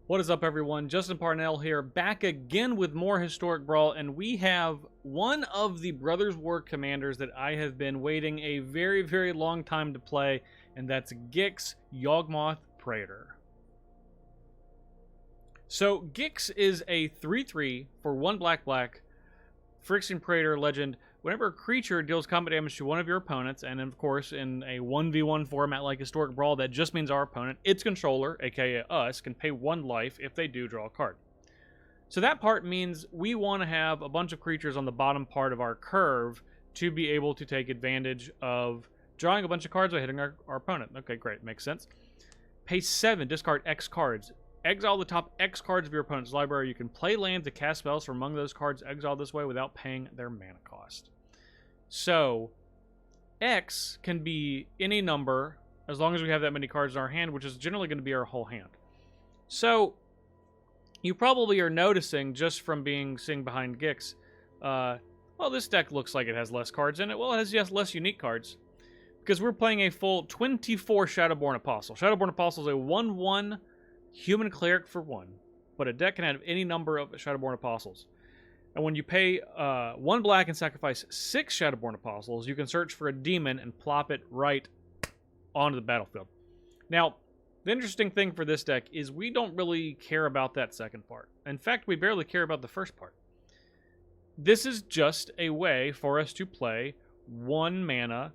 What is up, everyone? Justin Parnell here, back again with more Historic Brawl, and we have one of the Brothers War commanders that I have been waiting a very, very long time to play, and that's Gix Yawgmoth Praetor. So, Gix is a 3/3 for 1 black, Friction Praetor legend. Whenever a creature deals combat damage to one of your opponents, and of course in a 1v1 format like Historic Brawl, that just means our opponent, its controller, aka us, can pay 1 life if they do draw a card. So that part means we want to have a bunch of creatures on the bottom part of our curve to be able to take advantage of drawing a bunch of cards by hitting our opponent. Okay, great, makes sense. Pay 7, discard X cards. Exile the top X cards of your opponent's library. You can play land to cast spells from among those cards exiled this way without paying their mana cost. So, X can be any number as long as we have that many cards in our hand, which is generally going to be our whole hand. So, you probably are noticing just from seeing behind Gix, well, this deck looks like it has less cards in it. Well, it has less unique cards because we're playing a full 24 Shadowborn Apostle. Shadowborn Apostle is a 1/1 human cleric for 1, but a deck can have any number of Shadowborn Apostles. And when you pay 1 black and sacrifice 6 Shadowborn Apostles, you can search for a demon and plop it right onto the battlefield. Now, the interesting thing for this deck is we don't really care about that second part. In fact, we barely care about the first part. This is just a way for us to play 1 mana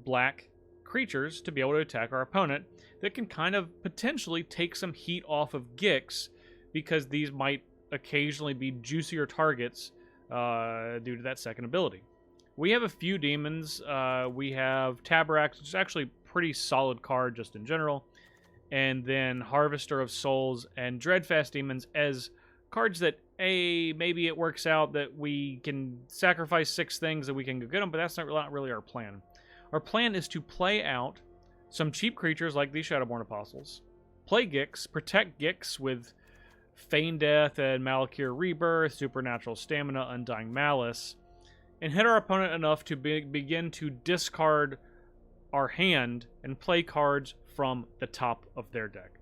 black creatures to be able to attack our opponent that can kind of potentially take some heat off of Gix, because these might occasionally be juicier targets due to that second ability. We have a few demons. We have Taborax, which is actually a pretty solid card just in general, and then Harvester of Souls and Dreadfast Demons as cards that, maybe it works out that we can sacrifice 6 things that we can go get them, but that's not really our plan. Our plan is to play out some cheap creatures like these Shadowborn Apostles, play Gix, protect Gix with Feign Death and Malakir Rebirth, Supernatural Stamina, Undying Malice, and hit our opponent enough to begin to discard our hand and play cards from the top of their deck.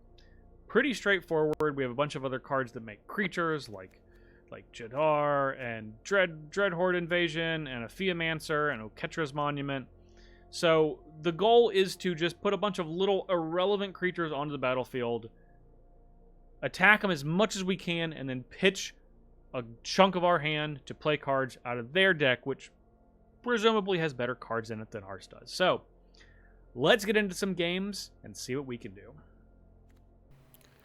Pretty straightforward. We have a bunch of other cards that make creatures like Jadar and Dreadhorde Invasion and a Theomancer and Oketra's Monument. So the goal is to just put a bunch of little irrelevant creatures onto the battlefield, attack them as much as we can, and then pitch a chunk of our hand to play cards out of their deck, which presumably has better cards in it than ours does. So let's get into some games and see what we can do.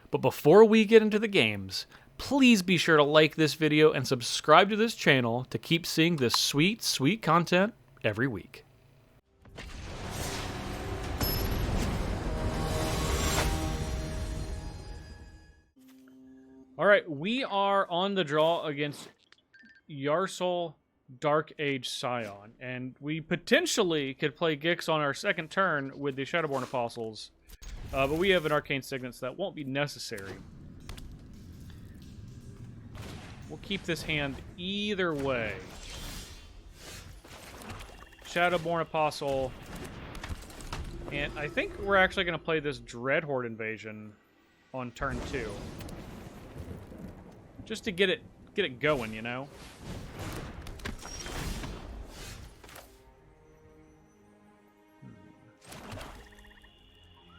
But before we get into the games, please be sure to like this video and subscribe to this channel to keep seeing this sweet, sweet content every week. Alright, we are on the draw against Yarsol Dark Age Scion, and we potentially could play Gix on our second turn with the Shadowborn Apostles, but we have an Arcane Signet, so that won't be necessary. We'll keep this hand either way. Shadowborn Apostle, and I think we're actually going to play this Dreadhorde Invasion on turn 2. Just to get it going, you know?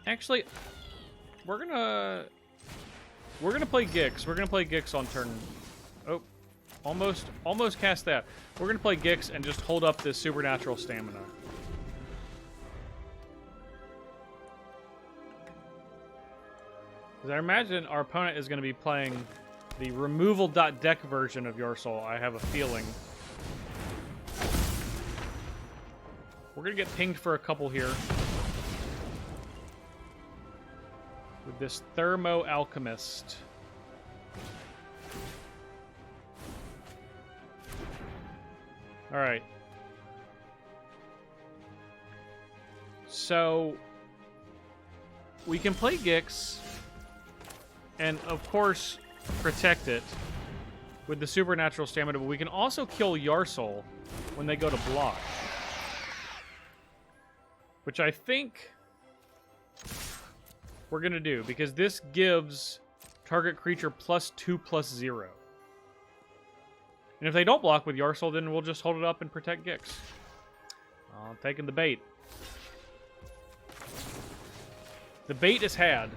Actually, we're gonna play Gix. We're gonna play Gix on turn. Oh, almost cast that. We're gonna play Gix and just hold up this Supernatural Stamina. Because I imagine our opponent is gonna be playing the removal.deck version of Yarsol, I have a feeling. We're going to get pinged for a couple here. With this Thermo Alchemist. Alright. So, we can play Gix, and of course protect it with the Supernatural Stamina, but we can also kill Yarsol when they go to block. Which I think we're going to do, because this gives target creature +2/+0. And if they don't block with Yawgmoth, then we'll just hold it up and protect Gix. I'm taking the bait. The bait is had.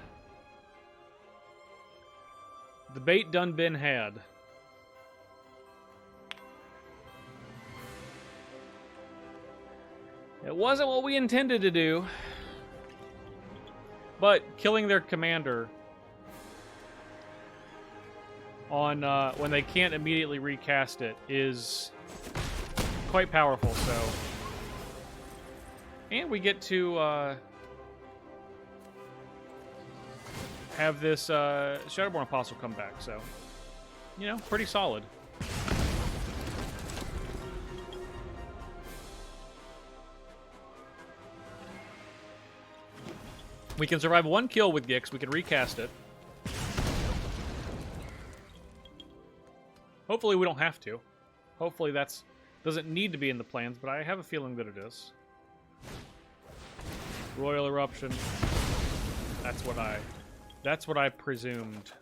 The bait done been had. It wasn't what we intended to do. But killing their commander on when they can't immediately recast it is quite powerful, so. And we get to have this Shadowborn Apostle come back, so, you know, pretty solid. We can survive one kill with Gix. We can recast it. Hopefully we don't have to. Hopefully that's doesn't need to be in the plans, but I have a feeling that it is. Royal Eruption. That's what I presumed.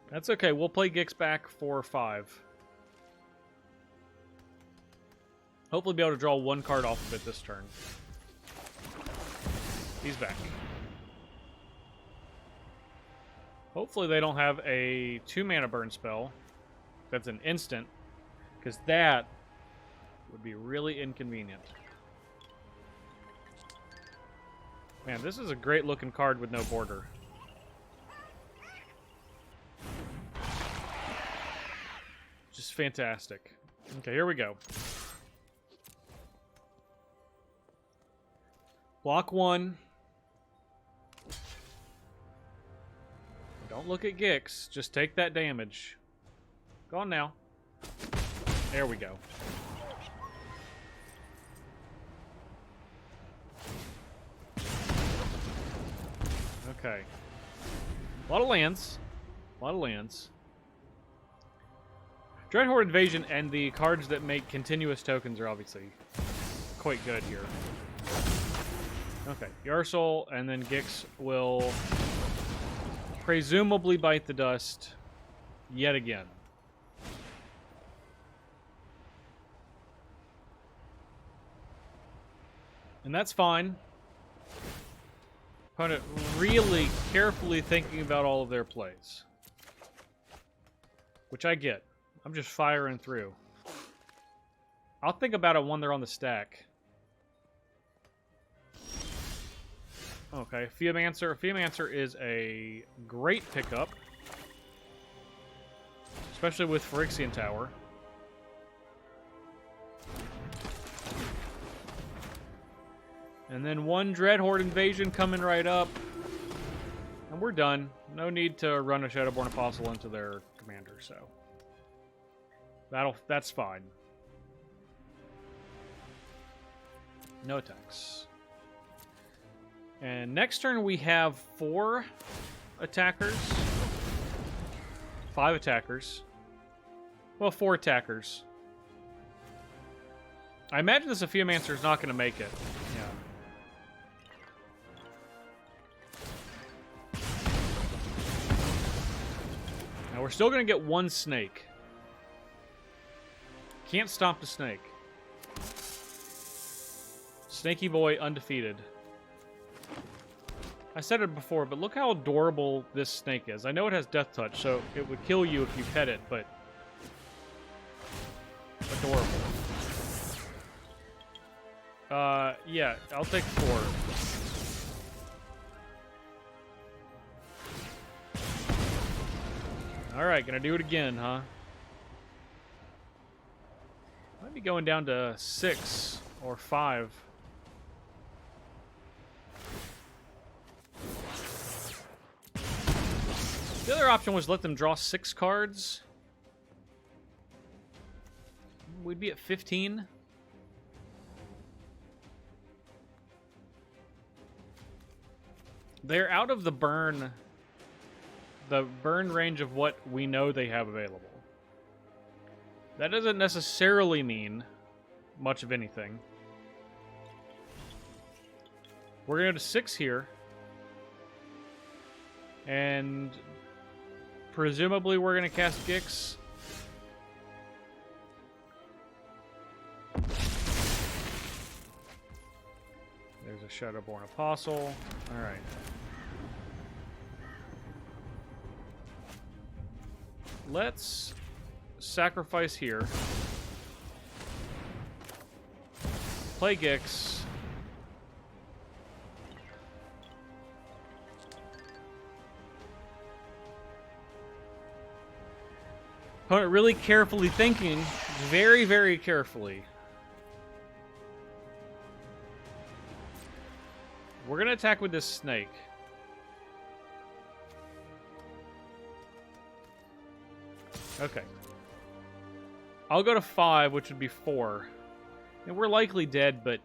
That's okay. We'll play Gix back for 5. Hopefully be able to draw one card off of it this turn. He's back. Hopefully they don't have a 2-mana burn spell. That's an instant. Because that would be really inconvenient. Man, this is a great looking card with no border. Just fantastic. Okay, here we go. Block 1. Don't look at Gix. Just take that damage. Go on now. There we go. Okay. A lot of lands. A lot of lands. Dreadhorde Invasion and the cards that make continuous tokens are obviously quite good here. Okay. Yawgmoth, and then Gix will presumably bite the dust yet again. And that's fine. Opponent really carefully thinking about all of their plays. Which I get. I'm just firing through. I'll think about it when they're on the stack. Okay, Feomancer. Feomancer is a great pickup. Especially with Phyrexian Tower. And then one Dreadhorde Invasion coming right up. And we're done. No need to run a Shadowborn Apostle into their commander, so. That's fine. No attacks. And next turn we have 4 attackers. 5 attackers. Well, 4 attackers. I imagine this Feomancer is not going to make it. Yeah. Now we're still going to get 1 snake. Can't stop the snake. Snaky boy undefeated. I said it before, but look how adorable this snake is. I know it has death touch, so it would kill you if you pet it, but adorable. Yeah, I'll take 4. Alright, gonna do it again, huh? Might be going down to 6 or 5. The other option was let them draw 6 cards. We'd be at 15. They're out of the burn range of what we know they have available. That doesn't necessarily mean much of anything. We're going to go to 6 here. And presumably we're going to cast Gix. There's a Shadowborn Apostle. Alright. Let's sacrifice here. Play Gix. Opponent really carefully thinking. Very, very carefully. We're going to attack with this snake. Okay. I'll go to 5, which would be 4. And we're likely dead, but,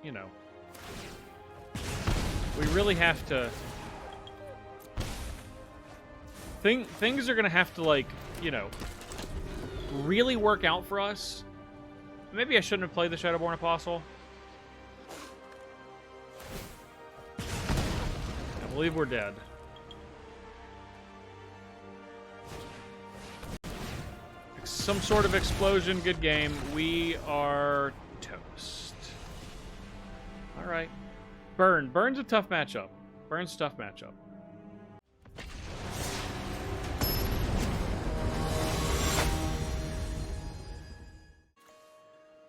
you know. We really have to... Things are going to have to, like, you know, really work out for us. Maybe I shouldn't have played the Shadowborn Apostle. I believe we're dead. Some sort of explosion, good game. We are toast. Alright. Burn. Burn's a tough matchup. Burn's a tough matchup.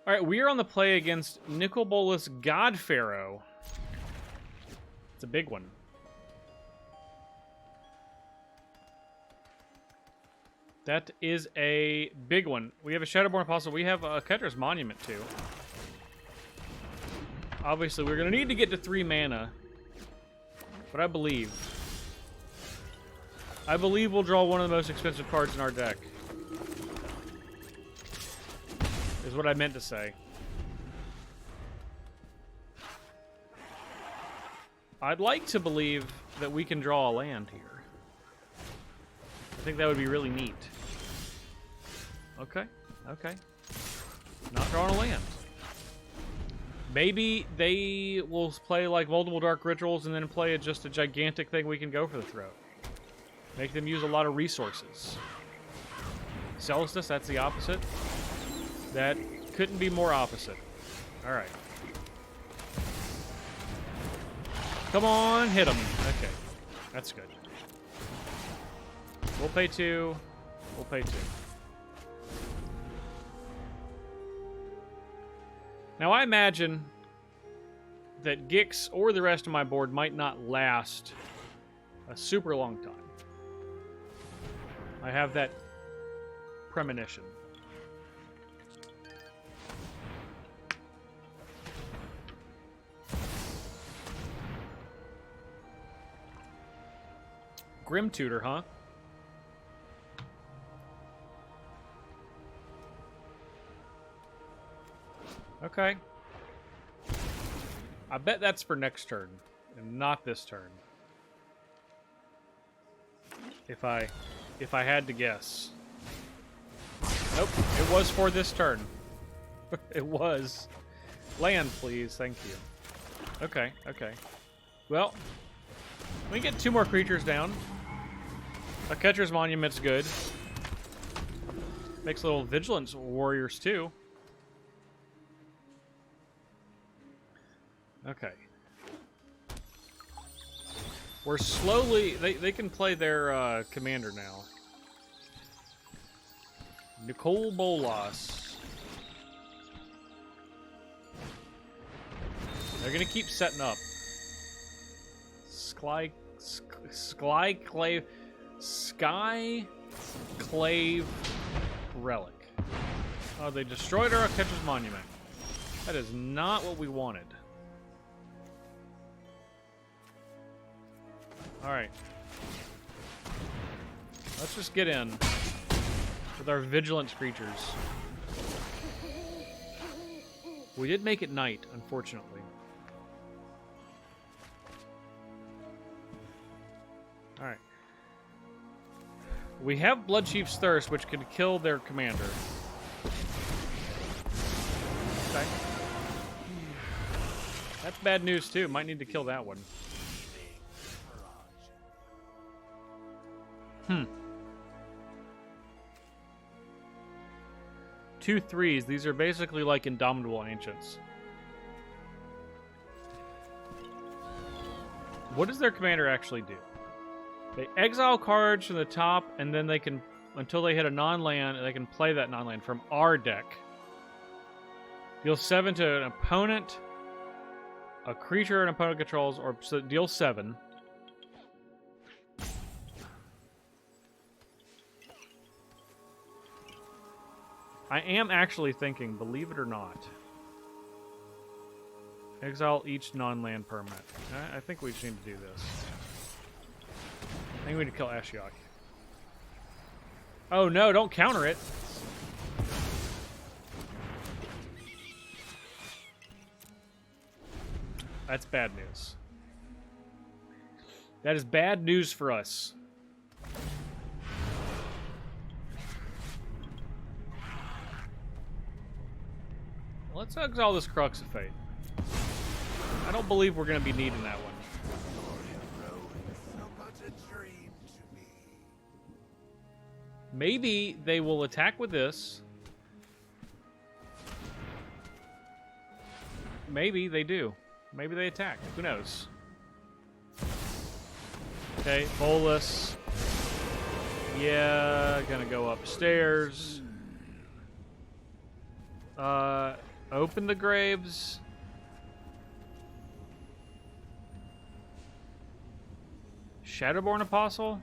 Alright, we are on the play against Nicol Bolas God Pharaoh. It's a big one. That is a big one. We have a Shadowborn Apostle. We have a Ketra's Monument, too. Obviously, we're going to need to get to 3 mana. But I believe we'll draw one of the most expensive cards in our deck. Is what I meant to say. I'd like to believe that we can draw a land here. I think that would be really neat. Okay, okay. Not drawing a land. Maybe they will play like multiple Dark Rituals and then play just a gigantic thing we can go for the throat. Make them use a lot of resources. Celestus, that's the opposite. That couldn't be more opposite. Alright. Come on, hit him. Okay, that's good. We'll pay 2. We'll pay 2. Now, I imagine that Gix or the rest of my board might not last a super long time. I have that premonition. Grim Tutor, huh? Okay. I bet that's for next turn, and not this turn. If I had to guess. Nope, it was for this turn. It was. Land, please, thank you. Okay, okay. Well, we get 2 more creatures down. A Ketra's Monument's good. Makes little Vigilance Warriors, too. Okay. We're slowly... They can play their commander now. Nicol Bolas. They're going to keep setting up. Skyclave Relic. Oh, they destroyed our Ketra's Monument. That is not what we wanted. Alright. Let's just get in with our Vigilance creatures. We did make it night, unfortunately. Alright. We have Bloodchief's Thirst, which could kill their commander. Okay. That's bad news, too. Might need to kill that one. Hmm. 2 3s. These are basically like Indomitable Ancients. What does their commander actually do? They exile cards from the top, and then they can, until they hit a non-land, they can play that non-land from our deck. Deal 7 to an opponent, a creature an opponent controls, or so deal 7. I am actually thinking, believe it or not, exile each non-land permanent. I think we just need to do this. I think we need to kill Ashiok. Oh no, don't counter it! That's bad news. That is bad news for us. Let's exile this Crux of Fate. I don't believe we're going to be needing that one. Maybe they will attack with this. Maybe they do. Maybe they attack. Who knows? Okay, Bolus. Yeah, gonna go upstairs. Open the graves. Shadowborn Apostle?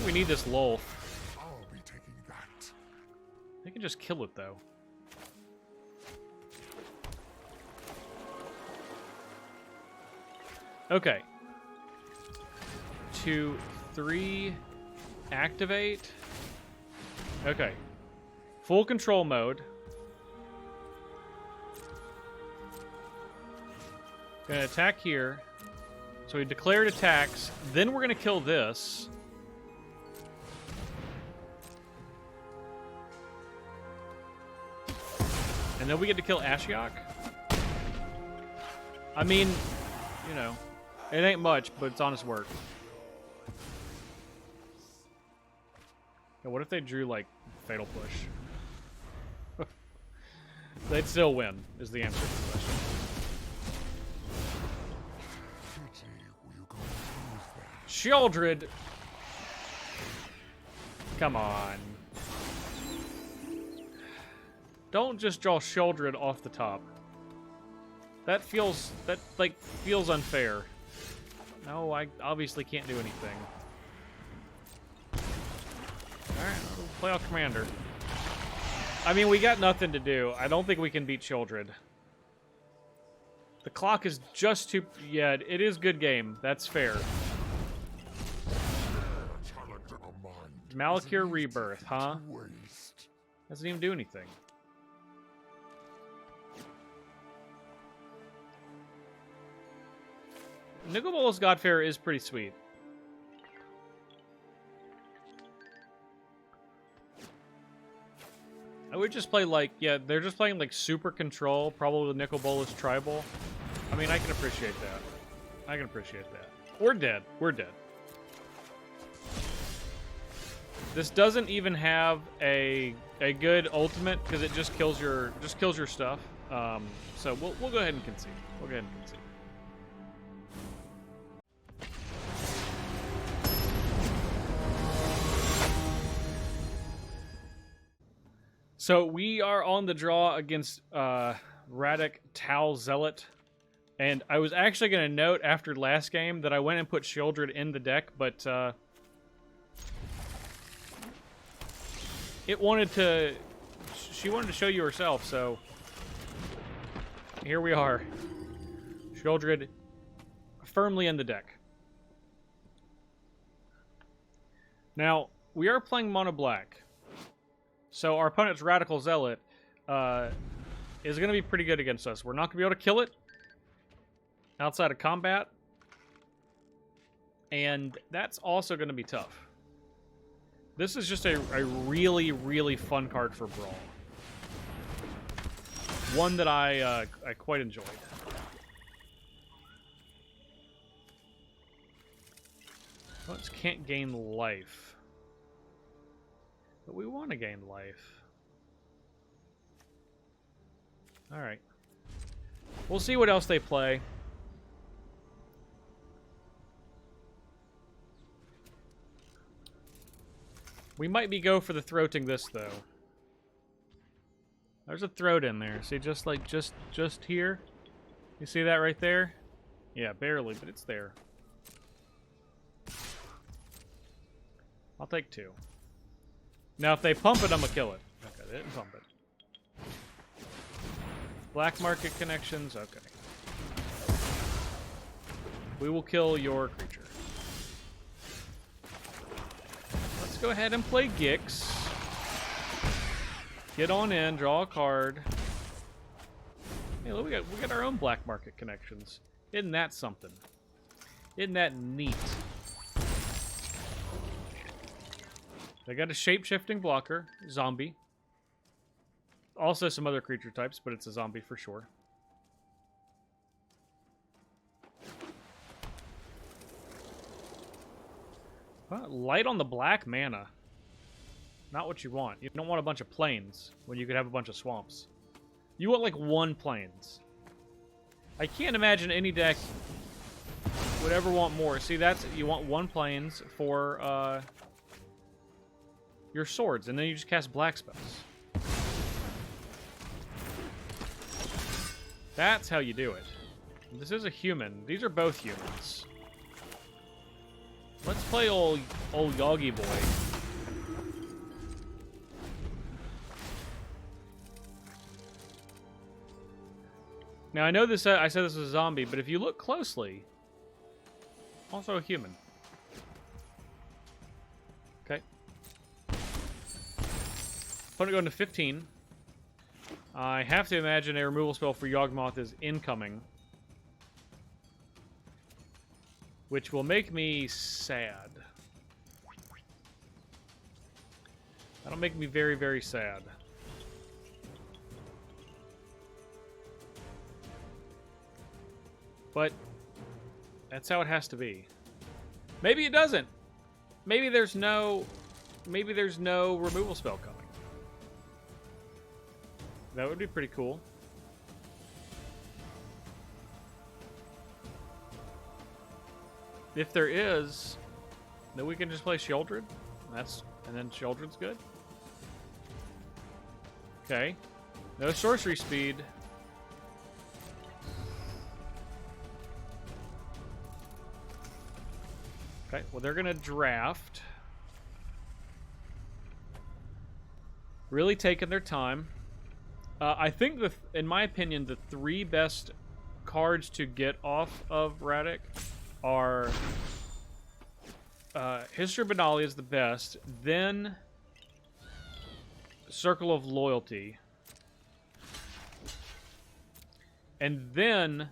We need this lull. I'll be taking that. They can just kill it though. Okay. 2, 3, activate. Okay. Full control mode. Gonna attack here. So we declared attacks. Then we're gonna kill this. And then we get to kill Ashiok. I mean, you know, it ain't much, but it's honest work. Yeah, what if they drew, like, Fatal Push? They'd still win, is the answer to the question. Shieldred! Come on. Don't just draw Shieldred off the top. That feels unfair. No, I obviously can't do anything. Alright, we'll play off Commander. I mean, we got nothing to do. I don't think we can beat Shieldred. The clock is just too... Yeah, it is good game. That's fair. Malakir Rebirth, huh? Doesn't even do anything. Nicol Bolas Godfarer is pretty sweet. I would just play like, yeah, they're just playing like Super Control, probably with Nicol Bolas Tribal. I mean, I can appreciate that. I can appreciate that. We're dead. We're dead. This doesn't even have a good ultimate because it just kills your stuff. So we'll go ahead and concede. We'll go ahead and concede. So we are on the draw against Radek Tal Zealot. And I was actually going to note after last game that I went and put Shieldred in the deck, but it wanted to... She wanted to show you herself, so here we are. Shieldred firmly in the deck. Now, we are playing mono black. So our opponent's Radical Zealot is going to be pretty good against us. We're not going to be able to kill it outside of combat. And that's also going to be tough. This is just a really, really fun card for Brawl. One that I quite enjoyed. Opponents can't gain life. But we want to gain life. Alright. We'll see what else they play. We might be go for the throating this, though. There's a throat in there. See, just like, just here? You see that right there? Yeah, barely, but it's there. I'll take 2. Now, if they pump it, I'm gonna kill it. Okay, they didn't pump it. Black market connections, okay. We will kill your creature. Let's go ahead and play Gix. Get on in, draw a card. Hey, look, we got our own black market connections. Isn't that something? Isn't that neat? They got a shape-shifting blocker, zombie. Also some other creature types, but it's a zombie for sure. Light on the black mana. Not what you want. You don't want a bunch of plains when you could have a bunch of swamps. You want like 1 plains. I can't imagine any deck would ever want more. See, that's you want 1 plains for your swords, and then you just cast black spells. That's how you do it. This is a human. These are both humans. Let's play old Yawgy boy. Now I know this. I said this was a zombie, but if you look closely, also a human. Okay. Opponent going to 15. I have to imagine a removal spell for Yawgmoth is incoming, which will make me sad. That'll make me very, very sad. But that's how it has to be. Maybe it doesn't. Maybe there's no removal spell coming. That would be pretty cool. If there is, then we can just play Sheoldred. And then Sheoldred's good. Okay. No sorcery speed. Okay, well they're gonna draft. Really taking their time. I think, in my opinion, the 3 best cards to get off of Radek are History Brawl is the best, then Circle of Loyalty, and then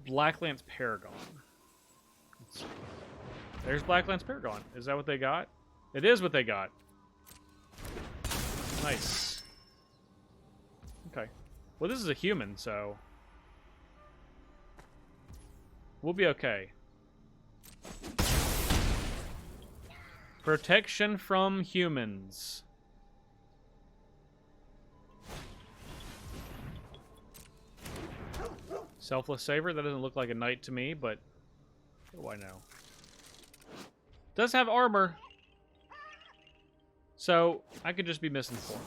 Blacklance Paragon. There's Blacklance Paragon. Is that what they got? It is what they got. Nice. Okay. Well, this is a human, so we'll be okay. Protection from humans. Selfless Saver. That doesn't look like a knight to me, but what do I know? Does have armor. So, I could just be misinformed.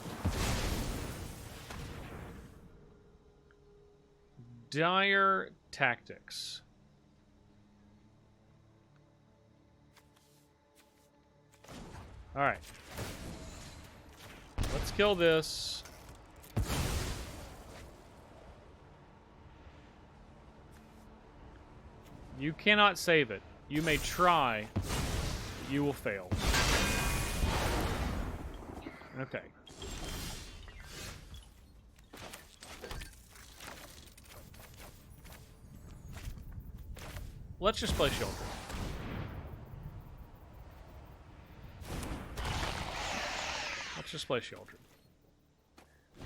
Dire Tactics. Alright. Let's kill this. You cannot save it. You may try. You will fail. Okay. Let's just play Sheoldred. Let's just play Sheoldred.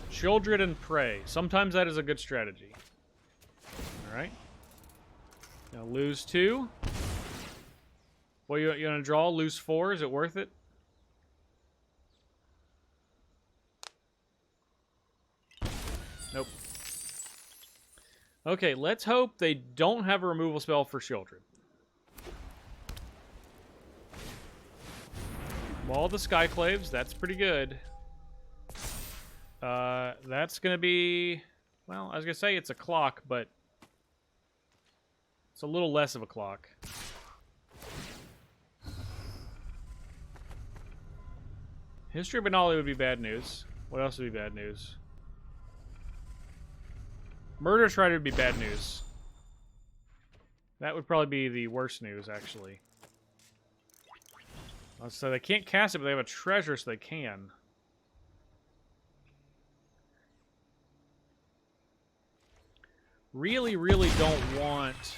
Sheoldred and Prey. Sometimes that is a good strategy. Alright. Now lose 2. Well, you want to draw, lose 4? Is it worth it? Nope. Okay, let's hope they don't have a removal spell for children. Wall the Skyclaves, that's pretty good. That's going to be... Well, I was going to say it's a clock, but... It's a little less of a clock. History of Benali would be bad news. What else would be bad news? Murder Strider would be bad news. That would probably be the worst news, actually. So they can't cast it, but they have a treasure, so they can. Really, really don't want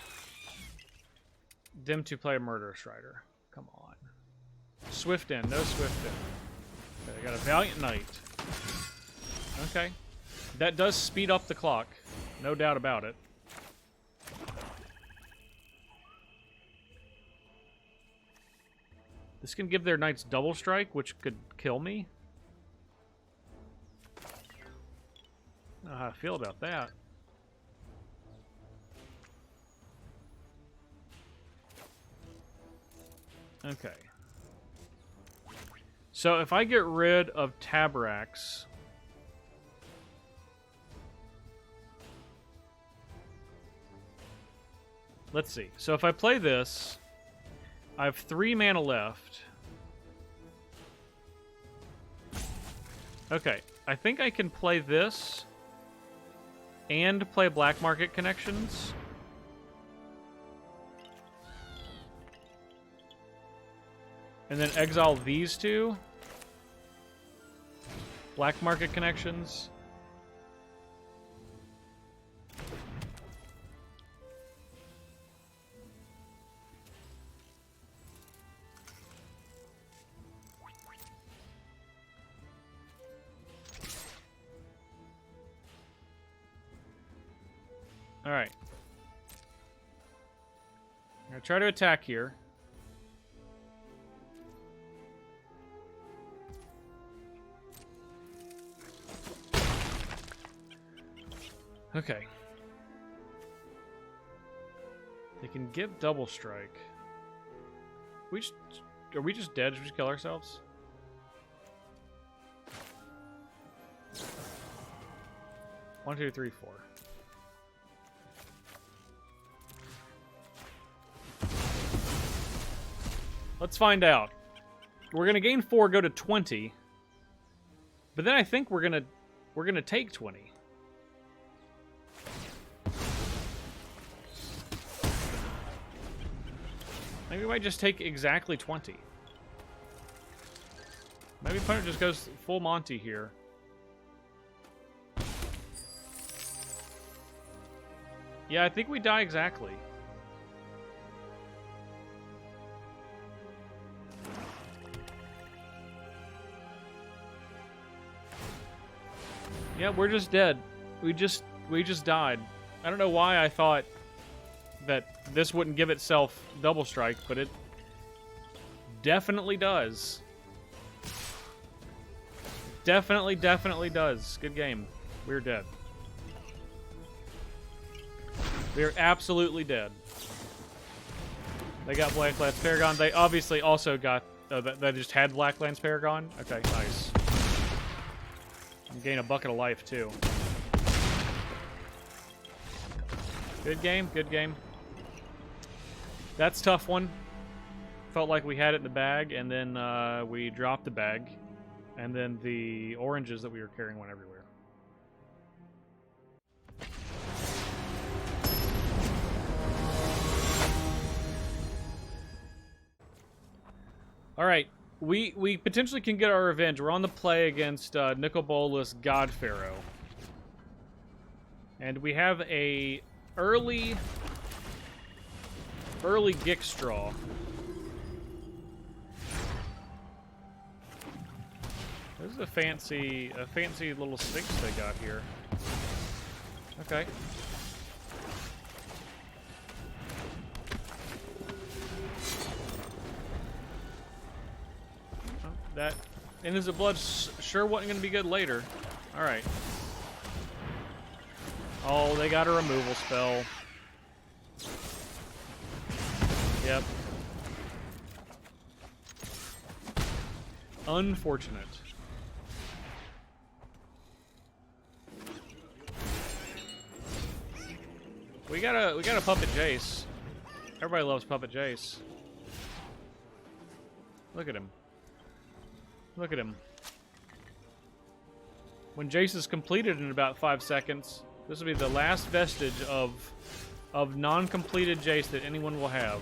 them to play a Murder Strider. Come on. Swift in. No Swift in. Okay, I got a Valiant Knight. Okay. That does speed up the clock. No doubt about it. This can give their knights double strike, which could kill me. I don't know how I feel about that. Okay. So if I get rid of Tabrax... Let's see. So if I play this... I have 3 mana left. Okay, I think I can play this and play Black Market Connections. And then exile these 2. Black Market Connections. Alright. I'm going to try to attack here. Okay. They can give double strike. Are we just dead? Should we just kill ourselves? One, two, three, 4. Let's find out. We're gonna gain 4, go to 20. But then I think we're gonna take 20. Maybe we might just take exactly 20. Maybe opponent just goes full Monty here. Yeah, I think we die exactly. Yeah, we're just dead. We just died. I don't know why I thought that this wouldn't give itself double strike, but it definitely does. Definitely does. Good game. We're dead. We're absolutely dead. They got Blacklands Paragon. They obviously also got... they just had Blacklands Paragon? Okay, nice. Gain a bucket of life, too. Good game, good game. That's a tough one. Felt like we had it in the bag, and then we dropped the bag. And then the oranges that we were carrying went everywhere. Alright, we potentially can get our revenge. We're on the play against Nicobolus God Pharaoh. And we have a early Gix draw. This is a fancy little Sphinx they got here. Okay. That Innocent Blood sure wasn't going to be good later. Alright. Oh, they got a removal spell. Yep. Unfortunate. We got a Puppet Jace. Everybody loves Puppet Jace. Look at him. Look at him. When Jace is completed in about 5 seconds, this will be the last vestige of non-completed Jace that anyone will have.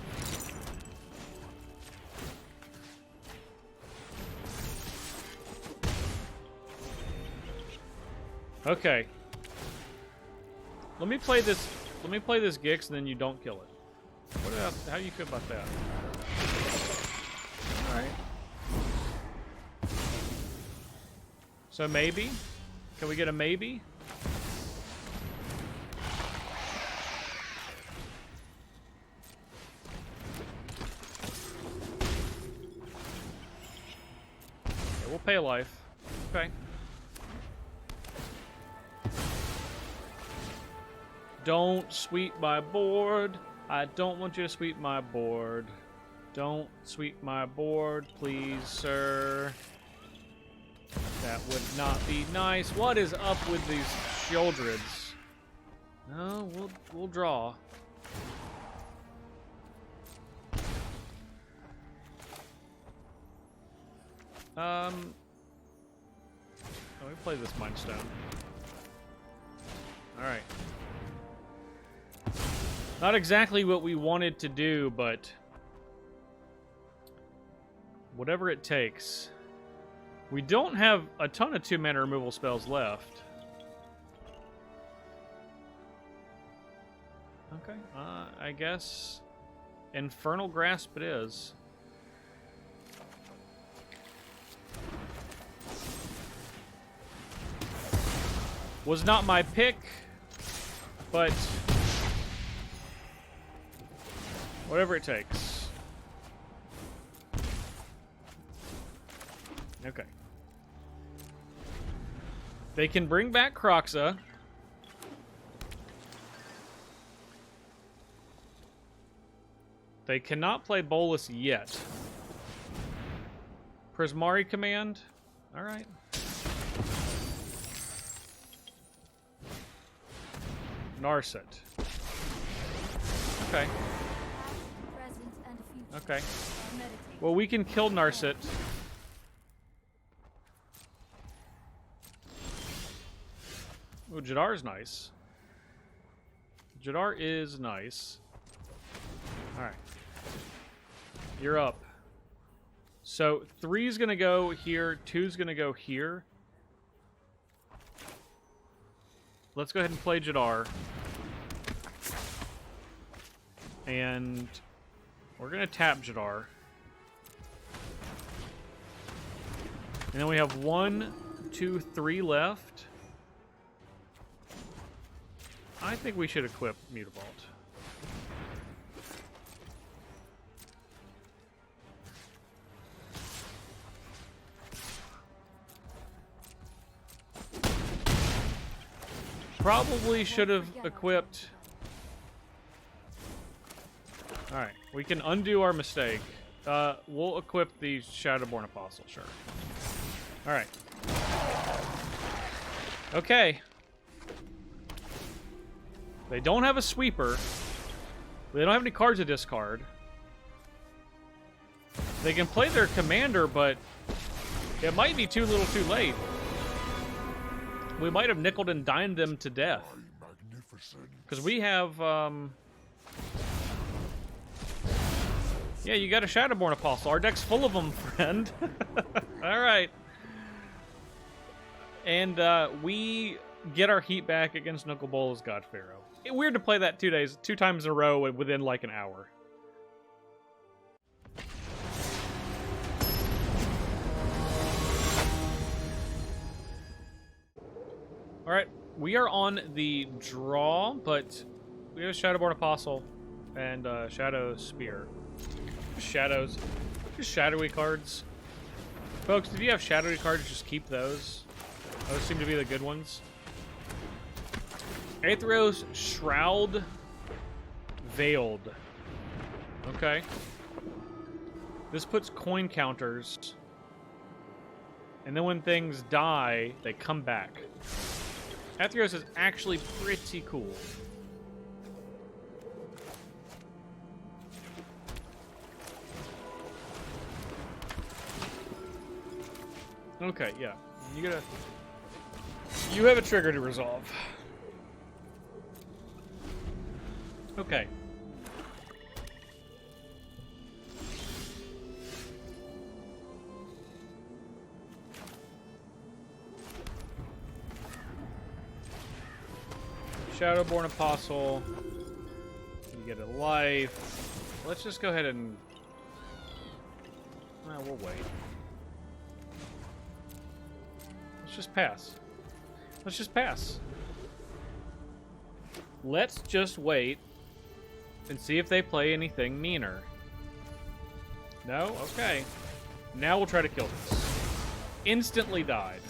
Okay. Let me play this Gix, and then you don't kill it. What about, how do you feel about that? All right. So maybe? Can we get a maybe? Okay, we'll pay a life. Okay. Don't sweep my board. I don't want you to sweep my board. Don't sweep my board, please, sir. That would not be nice. What is up with these Shieldreds? No, we'll draw. Let me play this Mind Stone. Alright. Not exactly what we wanted to do, but whatever it takes. We don't have a ton of 2-mana removal spells left. Okay, I guess Infernal Grasp it is. Was not my pick, but whatever it takes. Okay. They can bring back Kroxa. They cannot play Bolus yet. Prismari command. All right. Narset. Okay. Okay. Well, we can kill Narset. Oh, Jadar's nice. Jadar is nice. Alright. You're up. So, 3's gonna go here, 2's gonna go here. Let's go ahead and play Jadar. And we're gonna tap Jadar. And then we have 1, 2, 3 left. I think we should equip Mutavault. Probably should have equipped... Alright, we can undo our mistake. We'll equip the Shadowborn Apostle, sure. Alright. Okay. They don't have a sweeper. They don't have any cards to discard. They can play their commander, but it might be too little too late. We might have nickeled and dined them to death. Because we have, yeah, you got a Shadowborn Apostle. Our deck's full of them, friend. Alright. And we get our heat back against Knucklebola's God Pharaoh. Weird to play that 2 times in a row within like an hour. Alright, we are on the draw, but we have a Shadowborn Apostle and Shadow Spear. Shadows. Just shadowy cards. Folks, if you have shadowy cards, just keep those. Those seem to be the good ones. Aetheros Shroud Veiled. Okay. This puts coin counters. And then when things die, they come back. Aetheros is actually pretty cool. Okay, yeah. You have a trigger to resolve. Okay. Shadowborn Apostle. You get a life. Let's just go ahead and... Well, we'll wait. Let's just pass. Let's just pass. Let's just wait and see if they play anything meaner. No? Okay. Now we'll try to kill this. Instantly died.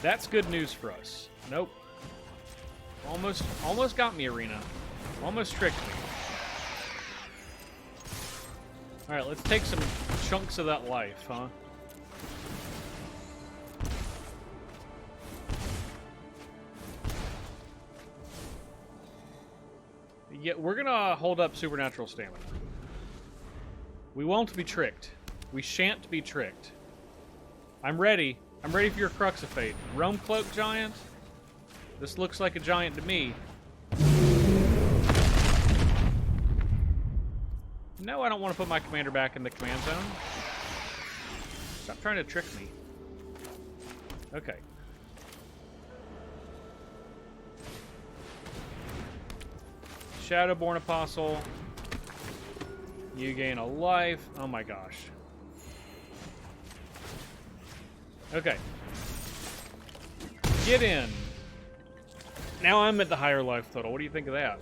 That's good news for us. Nope. Almost got me, Arena. Almost tricked me. Alright, let's take some chunks of that life, huh? Yeah, we're gonna hold up supernatural stamina. We won't be tricked. We shan't be tricked. I'm ready. I'm ready for your Crux of Fate. Realm Cloak Giant? This looks like a giant to me. No, I don't want to put my commander back in the command zone. Stop trying to trick me. Okay. Shadowborn Apostle. You gain a life. Oh my gosh. Okay. Get in. Now I'm at the higher life total. What do you think of that?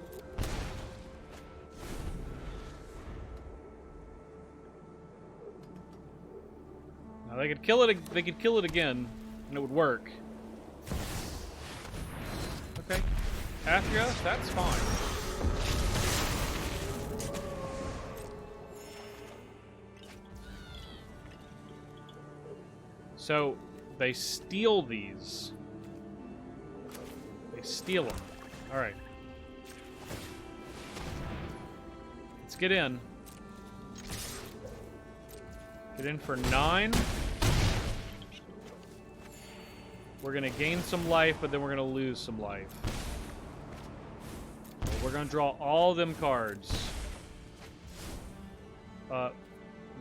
Now they could kill it. They could kill it again, and it would work. Okay. Athreos, that's fine. So, they steal these. They steal them. Alright. Let's get in. Get in for 9. We're going to gain some life, but then we're going to lose some life. We're going to draw all them cards.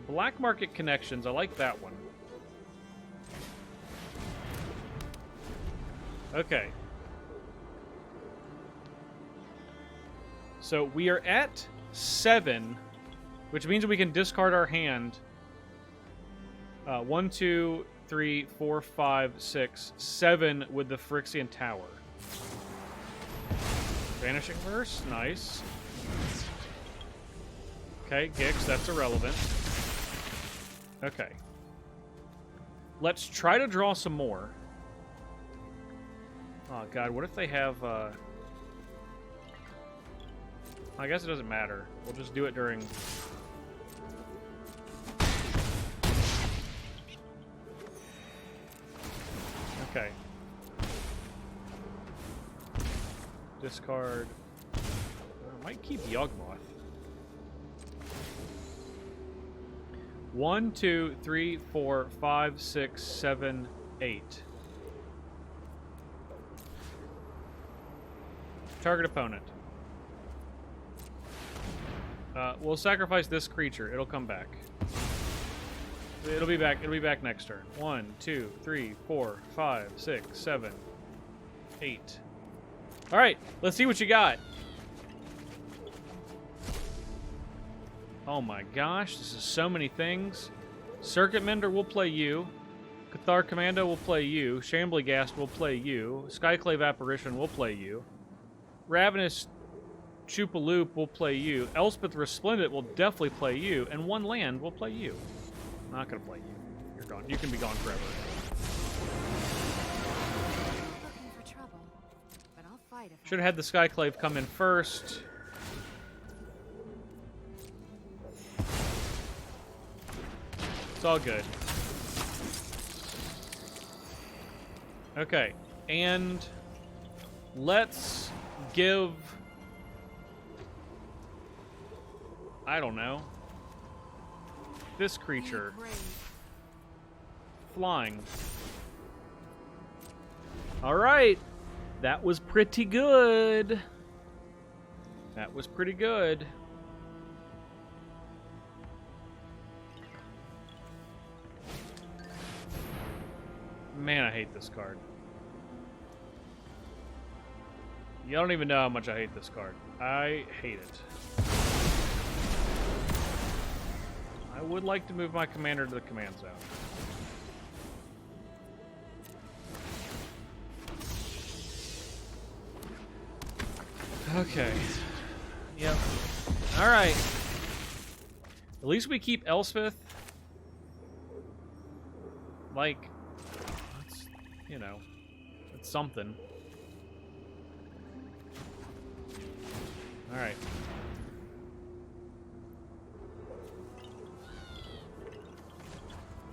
Black Market Connections. I like that one. Okay. So we are at 7, which means we can discard our hand. 1, 2, 3, 4, 5, 6, 7 with the Phyrexian Tower. Vanishing Verse, nice. Okay, Gix, that's irrelevant. Okay. Let's try to draw some more. Oh god, what if they have, I guess it doesn't matter. We'll just do it during... Okay. Discard. I might keep Yawgmoth. 1, 2, 3, 4, 5, 6, 7, 8. Target opponent. We'll sacrifice this creature. It'll come back. It'll be back. It'll be back next turn. 1, 2, 3, 4, 5, 6, 7, 8. All right. Let's see what you got. Oh my gosh, this is so many things. Circuit Mender will play you. Cathar Commando will play you. Shambly will play you. Skyclave Apparition will play you. Ravenous Choopaloop will play you. Elspeth Resplendent will definitely play you. And one land will play you. Not gonna play you. You're gone. You can be gone forever. Looking for trouble, but I'll fight if Should have had the Skyclave come in first. It's all good. Okay, and let's give... I don't know. This creature. Flying. Alright. That was pretty good. That was pretty good. Man, I hate this card. You don't even know how much I hate this card. I hate it. I would like to move my commander to the command zone. Okay. Yep. Alright. At least we keep Elspeth. Like, that's, you know, it's something. Alright.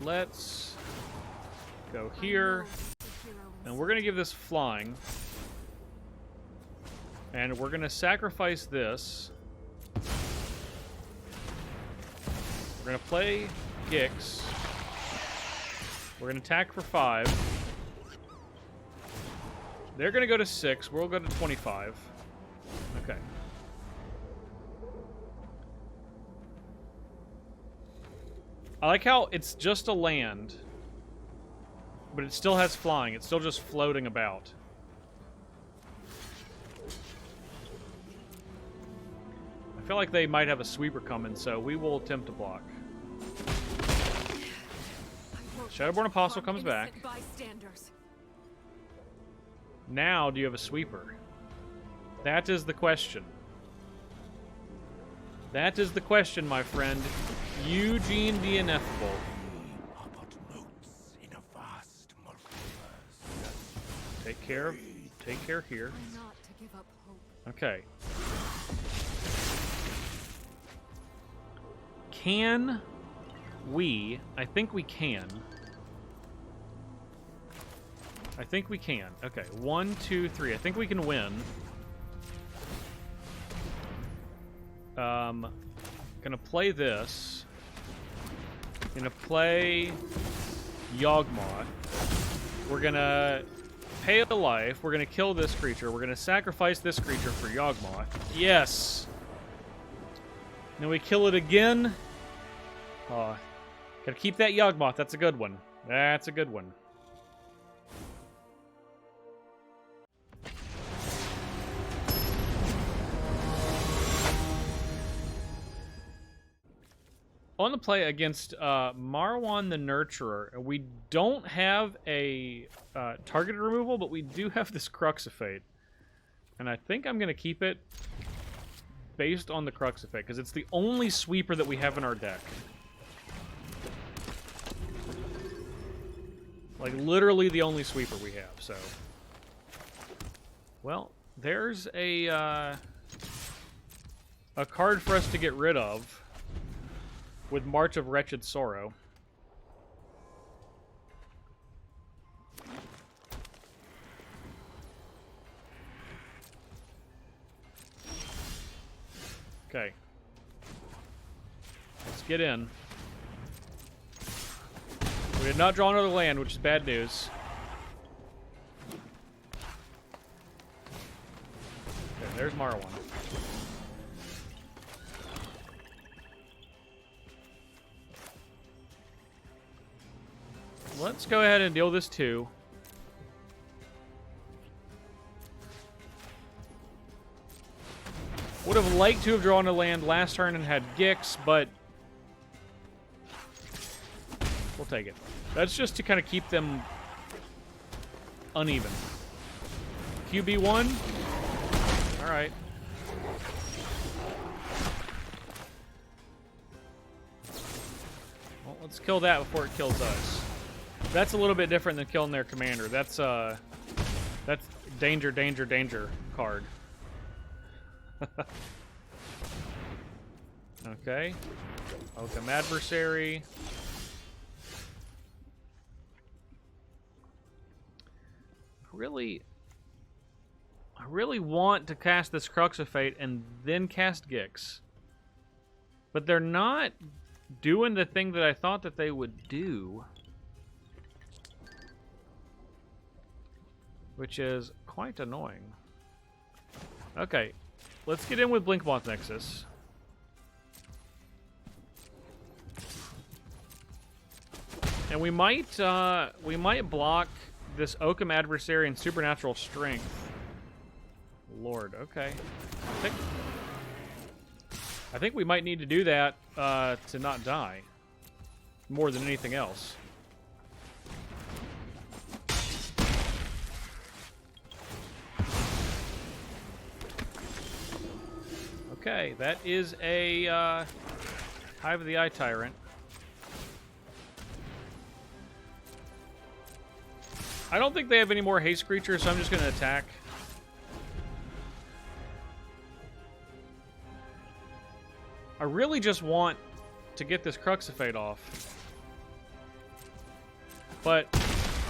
Let's go here. And we're going to give this flying. And we're going to sacrifice this. We're going to play Gix. We're going to attack for 5. They're going to go to 6. We'll go to 25. Okay. I like how it's just a land, but it still has flying. It's still just floating about. I feel like they might have a sweeper coming, so we will attempt to block. Shadowborn Apostle comes back. Now, do you have a sweeper? That is the question. That is the question, my friend. Eugene the Ineffable. Take care here. Okay. Can we... I think we can. I think we can. Okay, 1, 2, 3. I think we can win. Gonna play this. Gonna play Yawgmoth. We're gonna pay a life. We're gonna kill this creature. We're gonna sacrifice this creature for Yawgmoth. Yes! Then we kill it again. Gotta keep that Yawgmoth. That's a good one. That's a good one. On the play against Marwan the Nurturer, we don't have a targeted removal, but we do have this Crux of Fate. And I think I'm going to keep it based on the Crux of Fate, because it's the only sweeper that we have in our deck. Like, literally the only sweeper we have, so... Well, there's a card for us to get rid of. With March of Wretched Sorrow. Okay. Let's get in. We did not draw another land, which is bad news. Okay, there's Marwan. Let's go ahead and deal this too. Would have liked to have drawn a land last turn and had Gix, but we'll take it. That's just to kind of keep them uneven. QB1. All right. Well, Let's kill that before it kills us. That's a little bit different than killing their commander. That's danger, danger, danger card. Okay. Oakham Adversary. I really want to cast this Crux of Fate and then cast Gix. But they're not doing the thing that I thought that they would do. Which is quite annoying. Okay, let's get in with Blinkmoth Nexus. And we might block this Oakham Adversary and Supernatural Strength. Lord, okay. I think we might need to do that to not die. More than anything else. Okay, that is a Hive of the Eye Tyrant. I don't think they have any more haste creatures, so I'm just going to attack. I really just want to get this Crux of Fate off. But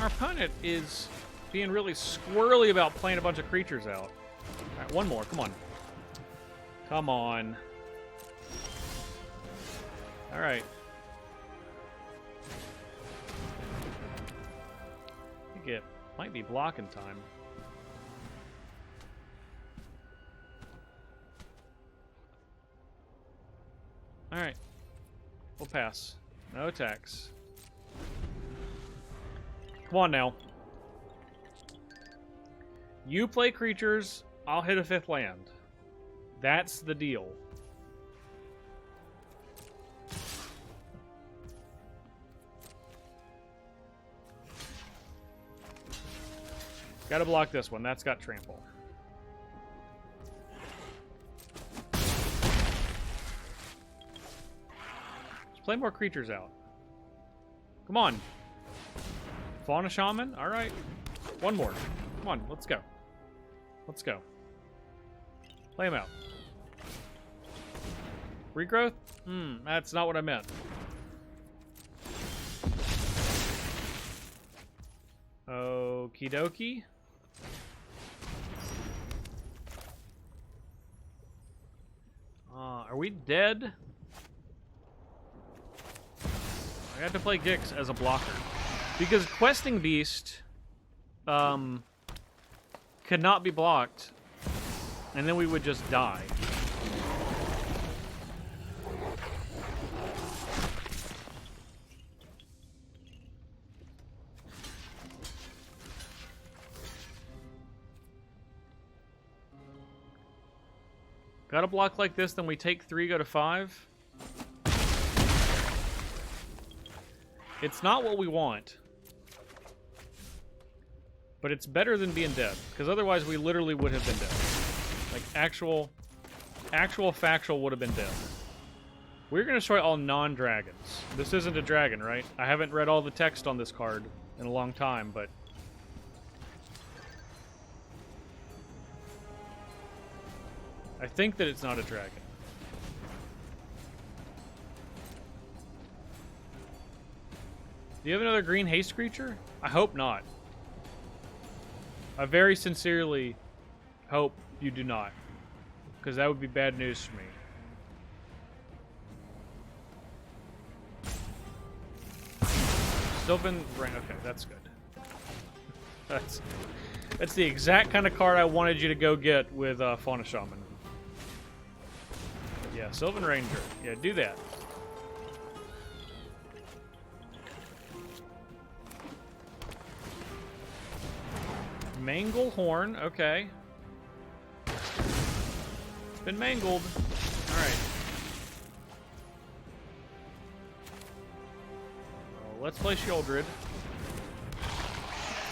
our opponent is being really squirrely about playing a bunch of creatures out. Alright, one more. Come on. Come on. Alright. I think it might be blocking time. Alright. We'll pass. No attacks. Come on now. You play creatures, I'll hit a 5th land. That's the deal. Gotta block this one. That's got trample. Let's play more creatures out. Come on. Fauna Shaman? Alright. One more. Come on, let's go. Let's go. Play him out. Regrowth? That's not what I meant. Okie dokie. Are we dead? I have to play Gix as a blocker. Because Questing Beast cannot be blocked, and then we would just die. Got a block like this, then we take 3, go to 5. It's not what we want. But it's better than being dead, because otherwise we literally would have been dead. Like, actual factual would have been dead. We're going to destroy all non-dragons. This isn't a dragon, right? I haven't read all the text on this card in a long time, but... I think that it's not a dragon. Do you have another green haste creature? I hope not. I very sincerely hope you do not. Because that would be bad news for me. Sylvan Rain. Okay, that's good. That's the exact kind of card I wanted you to go get with Fauna Shaman. Yeah, Sylvan Ranger. Yeah, do that. Mangle Horn. Okay. It's been mangled. Alright. Well, let's play Sheoldred. I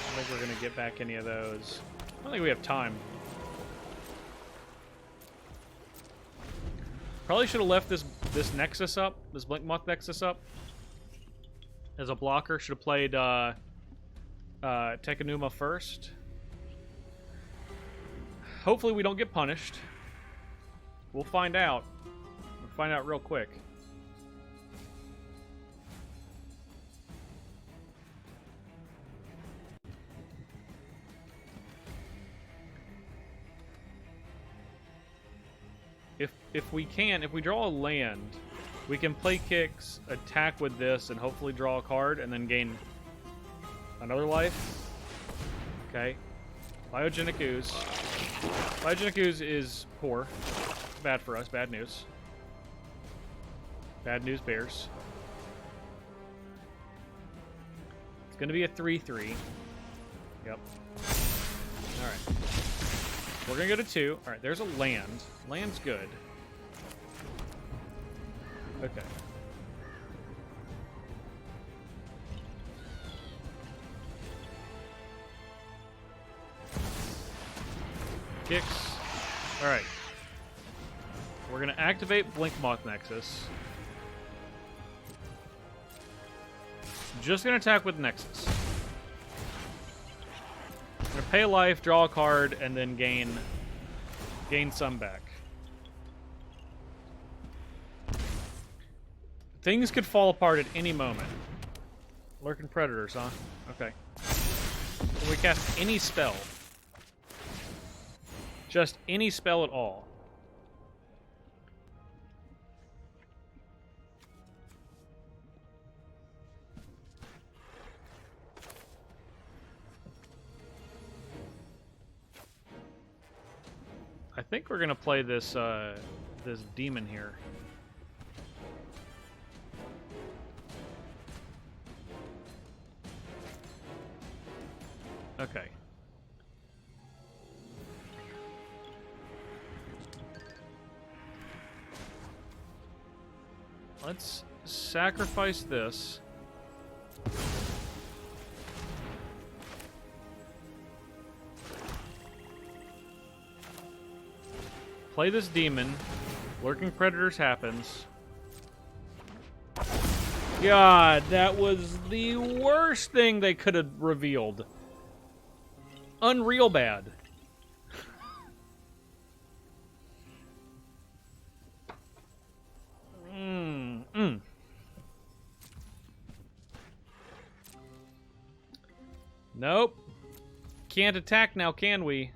don't think we're going to get back any of those. I don't think we have time. Probably should have left this Nexus up, this Blinkmoth Nexus up. as a blocker. Should have played Tekanuma first. Hopefully we don't get punished. We'll find out. We'll find out real quick. If we draw a land, we can play kicks, attack with this, and hopefully draw a card, and then gain another life. Okay. Biogenic Ooze. Biogenic Ooze is poor. Bad for us. Bad news. Bad news bears. It's going to be a 3-3. Yep. Alright. We're going to go to 2. Alright, there's a land. Land's good. Okay. Kicks. Alright. We're going to activate Yawgmoth Nexus. Just going to attack with Nexus. I'm going to pay a life, draw a card, and then gain some back. Things could fall apart at any moment. Lurking Predators, huh? Okay. Can we cast any spell? Just any spell at all. I think we're gonna play this this demon here. Okay. Let's sacrifice this. Play this demon. Lurking Predators happens. God, that was the worst thing they could have revealed. Unreal bad. Nope. Can't attack now, can we?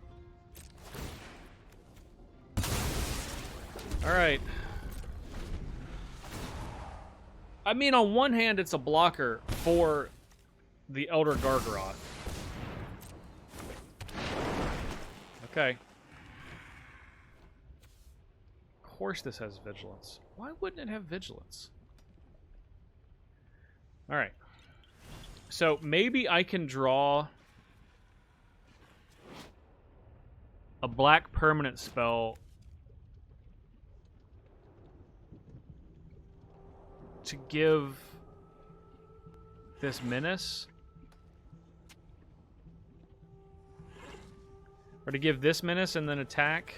Alright. I mean, on one hand, it's a blocker for the Elder Gargaroth. Okay. Of course this has Vigilance. Why wouldn't it have Vigilance? Alright. So maybe I can draw a black permanent spell to give this Menace. Or to give this Menace and then attack.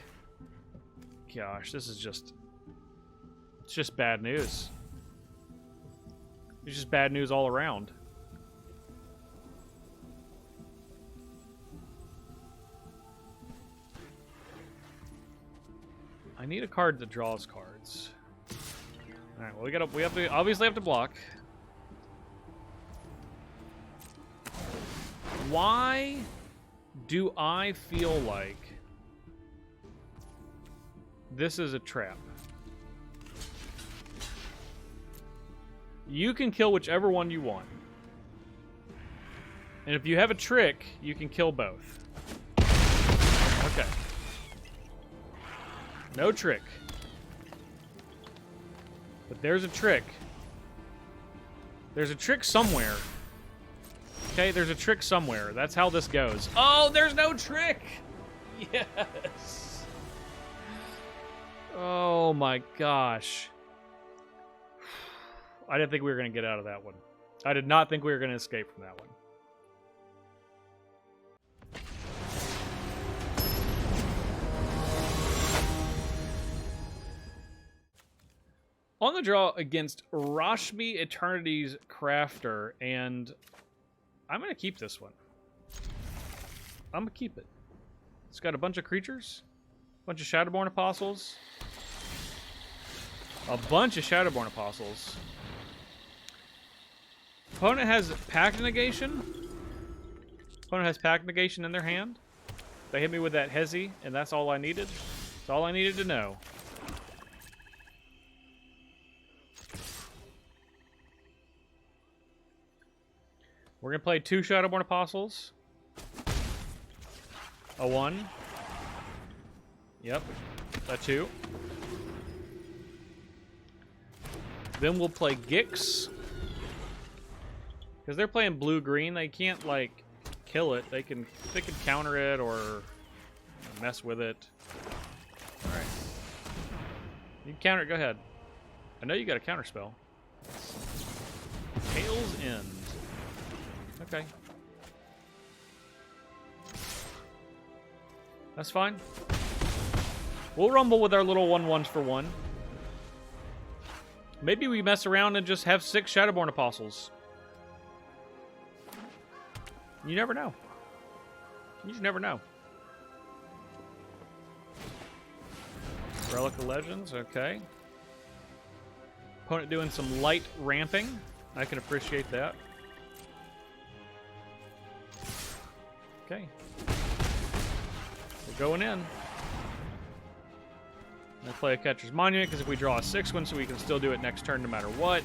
Gosh, this is just... It's just bad news. It's just bad news all around. I need a card that draws cards. Alright, well we have to obviously have to block. Why do I feel like this is a trap? You can kill whichever one you want. And if you have a trick, you can kill both. Okay. No trick. But there's a trick. There's a trick somewhere. Okay, there's a trick somewhere. That's how this goes. Oh, there's no trick! Yes! Oh my gosh. I didn't think we were going to get out of that one. I did not think we were going to escape from that one. On the draw against Rashmi Eternity's Crafter, and I'm going to keep this one. I'm going to keep it. It's got a bunch of creatures, a bunch of Shadowborn Apostles, Opponent has Pact Negation. Opponent has Pact Negation in their hand. They hit me with that Hezi, and that's all I needed. That's all I needed to know. We're going to play 2 Shadowborn Apostles. A 1. Yep. A 2. Then we'll play Gix. Because they're playing blue-green, they can't, like, kill it. They can counter it or mess with it. Alright. You can counter it, go ahead. I know you got a counter spell. Tail's End. Okay. That's fine. We'll rumble with our little 1/1s for 1. Maybe we mess around and just have 6 Shadowborn Apostles. You never know. You just never know. Relic of Legends, okay. Opponent doing some light ramping. I can appreciate that. Okay. We're going in. I'm going to play a Catcher's Monument, because if we draw a 6-1, so we can still do it next turn no matter what.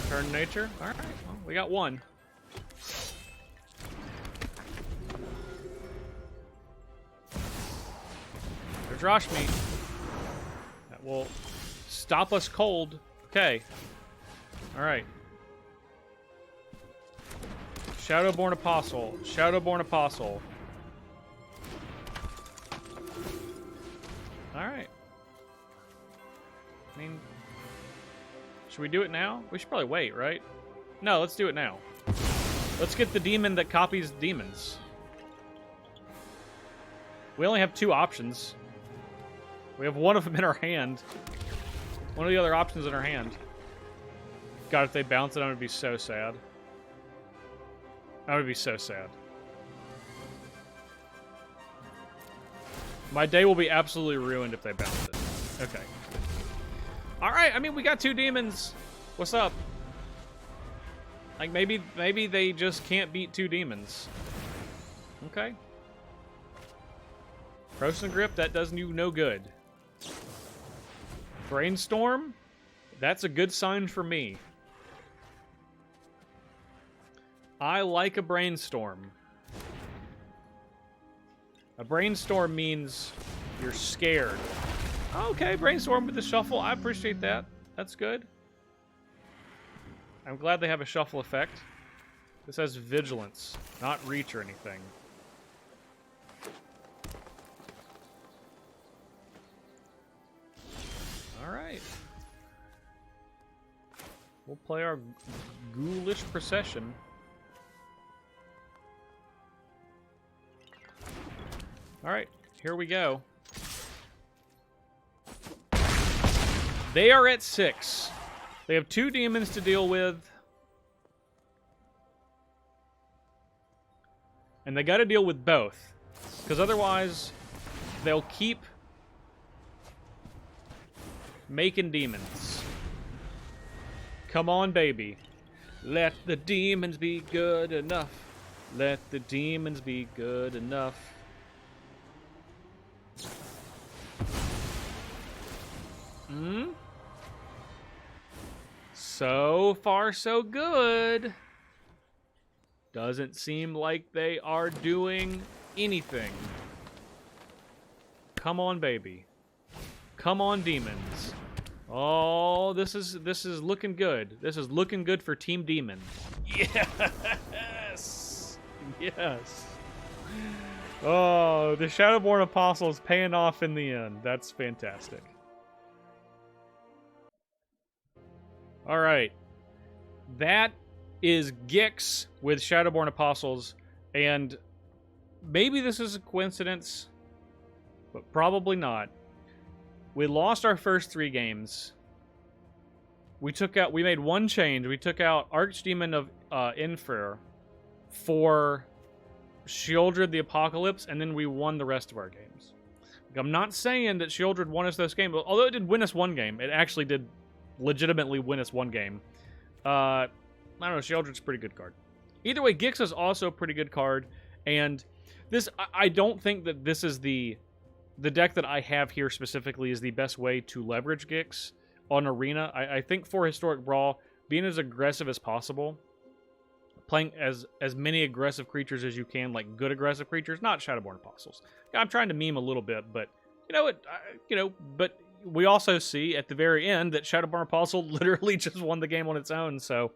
Turn Nature. Alright, well, we got 1. There's Rashmi. That will stop us cold. Okay. Alright. Shadowborn Apostle. Shadowborn Apostle. Alright. I mean, should we do it now? We should probably wait, right? No, let's do it now. Let's get the demon that copies demons. We only have 2 options. We have one of them in our hand. One of the other options in our hand. God, if they bounce it, I'm going to be so sad. I would be so sad. My day will be absolutely ruined if they bounce it. Okay. Alright, I mean, we got 2 demons. What's up? Like, maybe they just can't beat 2 demons. Okay. Frozen Grip, that does you no good. Brainstorm? That's a good sign for me. I like a brainstorm. A brainstorm means you're scared. Okay, brainstorm with the shuffle. I appreciate that. That's good. I'm glad they have a shuffle effect. This has vigilance, not reach or anything. Alright. We'll play our ghoulish procession. Alright, here we go. They are at 6. They have 2 demons to deal with. And they gotta deal with both. Because otherwise, they'll keep making demons. Come on, baby. Let the demons be good enough. Let the demons be good enough. So far, so good. Doesn't seem like they are doing anything. Come on, baby. Come on, demons. Oh, this is looking good. This is looking good for Team Demon. Yes. Yes. Oh, the Shadowborn Apostle is paying off in the end. That's fantastic. All right. That is Gix with Shadowborn Apostles, and maybe this is a coincidence. but probably not. We lost our first 3 games. We made one change. We took out Archdemon of Infer for Sheoldred the Apocalypse, and then we won the rest of our games. Like, I'm not saying that Sheoldred won us those games, although it did win us one game. It actually did legitimately win us one game. I don't know, Sheoldred's a pretty good card. Either way, Gix is also a pretty good card, and this, I don't think that this is the deck that I have here specifically is the best way to leverage Gix on Arena. I think for Historic Brawl, being as aggressive as possible, playing as many aggressive creatures as you can, like good aggressive creatures, not Shadowborn Apostles. I'm trying to meme a little bit, but but we also see at the very end that Shadowborn Apostle literally just won the game on its own. So,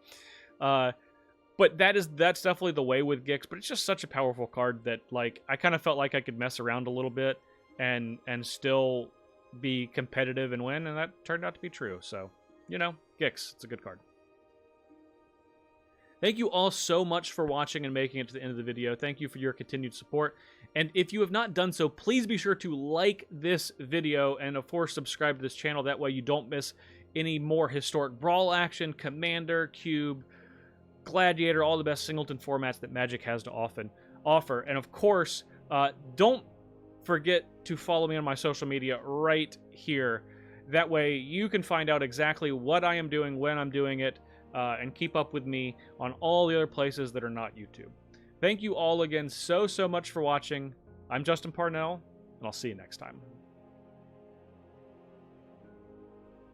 but that's definitely the way with Gix. But it's just such a powerful card that, like, I kind of felt like I could mess around a little bit and still be competitive and win, and that turned out to be true. So, Gix, it's a good card. Thank you all so much for watching and making it to the end of the video. Thank you for your continued support. And if you have not done so, please be sure to like this video and, of course, subscribe to this channel. That way you don't miss any more Historic Brawl action, Commander, Cube, Gladiator, all the best singleton formats that Magic has to offer. And, of course, don't forget to follow me on my social media right here. That way you can find out exactly what I am doing, when I'm doing it, and keep up with me on all the other places that are not YouTube. Thank you all again so much for watching. I'm Justin Parnell, and I'll see you next time.